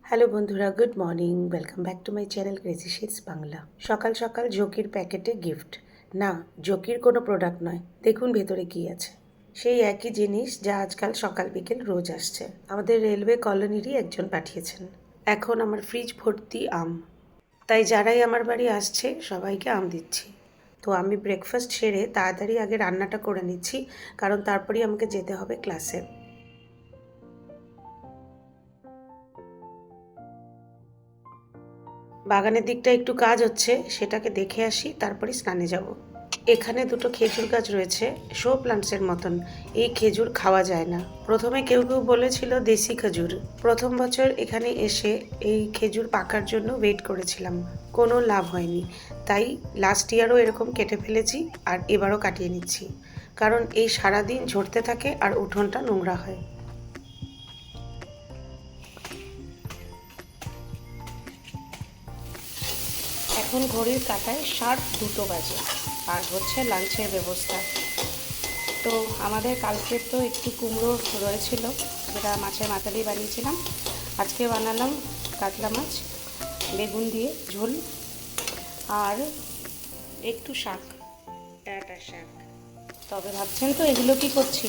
Hello বন্ধুরা, good morning. Welcome back to my channel crazy shades Bangla. সকাল সকাল জকির প্যাকেটে গিফট। না, জকির কোনো প্রোডাক্ট নয়। দেখুন ভেতরে কি আছে। সেই একই জিনিস যা আজকাল সকাল বিকেল রোজ আসছে। আমাদের রেলওয়ে কলোনিরই একজন পাঠিয়েছেন। এখন আমার ফ্রিজ ভর্তি আম। তাই যারাই আমার বাড়ি আসছে সবাইকে আম দিচ্ছি। তো আমি ব্রেকফাস্ট সেরে তাড়াতাড়ি আগে রান্নাটা করে নিচ্ছি, কারণ তারপরেই আমাকে যেতে হবে ক্লাসে। বাগানের দিকটা একটু কাজ হচ্ছে, সেটাকে দেখে আসি, তারপরে স্নানে যাব। এখানে দুটো খেজুর গাছ রয়েছে, শো প্লান্টসের মতন। এই খেজুর খাওয়া যায় না। প্রথমে কেউ কেউ বলেছিল দেশি খেজুর। প্রথম বছর এখানে এসে এই খেজুর পাকার জন্য ওয়েট করেছিলাম, কোনো লাভ হয়নি। তাই লাস্ট ইয়ারও এরকম কেটে ফেলেছি, আর এবারও কাটিয়ে নিচ্ছি, কারণ এই সারাদিন ঝরতে থাকে আর উঠোনটা নোংরা হয়। এখন ঘড়ির কাঁটায় শার্প 2টো বাজে, আর হচ্ছে লাঞ্চের ব্যবস্থা। তো আমাদের কালকের তো একটু কুমড়ো রয়েছিল, যেটা মাছের মাথা দিয়ে বানিয়েছিলাম। আজকে বানালাম কাতলা মাছ, বেগুন দিয়ে ঝোল, আর একটু শাক, ডাঁটা শাক। তবে ভাবছেন তো এগুলো কি করছি?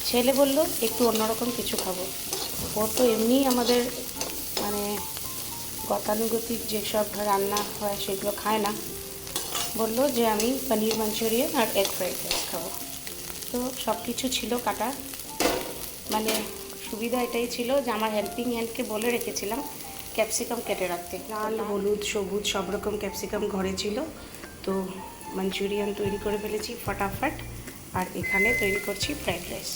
ছেলে বলল একটু অন্যরকম কিছু খাবো। ওর তো এমনিই আমাদের মানে গতানুগতিক যেসব রান্না হয় সেগুলো খায় না। বলল যে আমি পনির মাঞ্চুরিয়ান আর এগ ফ্রাইড রাইস খাবো। তো সব কিছু ছিল কাটা, মানে সুবিধা এটাই ছিল যে আমার হেল্পিং হ্যান্ডকে বলে রেখেছিলাম ক্যাপসিকাম কেটে রাখতে। লাল, হলুদ, সবুজ সব রকম ক্যাপসিকাম ঘরে ছিল। তো মাঞ্চুরিয়ান তৈরি করে ফেলেছি ফটাফট, আর এখানে তৈরি করছি ফ্রাইড রাইস।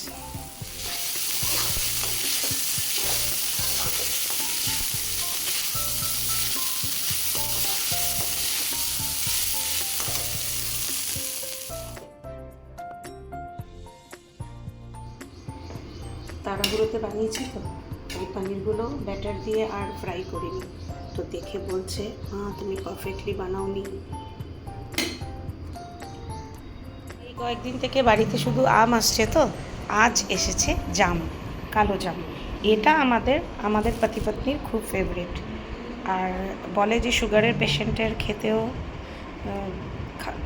তাড়াহুড়োতে বানিয়েছি তো, এই পনিরগুলো ব্যাটার দিয়ে আর ফ্রাই করিনি। তো দেখে বলছে, হ্যাঁ তুমি পারফেক্টলি বানাওনি। এই কয়েকদিন থেকে বাড়িতে শুধু আম আসছে, তো আজ এসেছে জাম, কালো জাম। এটা আমাদের পতি পত্নীর খুব ফেভারিট। আর বলে যে সুগারের পেশেন্টের খেতেও,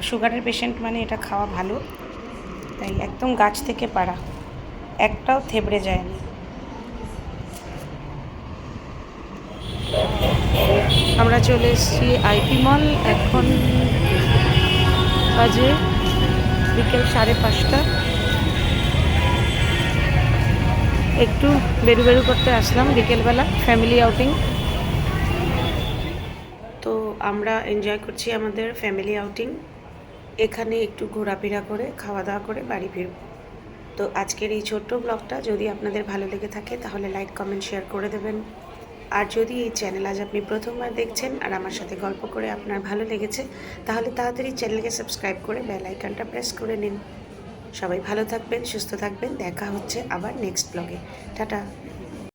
সুগারের পেশেন্ট মানে এটা খাওয়া ভালো। তাই একদম গাছ থেকে পাড়া, একটাও থেবড়ে যায়নি। আমরা চলে এসেছি আইপি মল। এখন বাজে বিকেল 5:30। একটু বেরু বেরু করতে আসলাম বিকেলবেলা, ফ্যামিলি আউটিং। তো আমরা এনজয় করছি আমাদের ফ্যামিলি আউটিং। এখানে একটু ঘোরাফেরা করে খাওয়া দাওয়া করে বাড়ি ফিরব। তো আজকের এই ছোট্ট ব্লগটা যদি আপনাদের ভালো লেগে থাকে তাহলে লাইক, কমেন্ট, শেয়ার করে দেবেন। আর যদি এই চ্যানেল আজ আপনি প্রথমবার দেখছেন আর আমার সাথে গল্প করে আপনার ভালো লেগেছে, তাহলে তাড়াতাড়ি চ্যানেলকে সাবস্ক্রাইব করে বেল আইকনটা প্রেস করে নিন। সবাই ভালো থাকবেন, সুস্থ থাকবেন। দেখা হচ্ছে আবার নেক্সট ব্লগে। টাটা।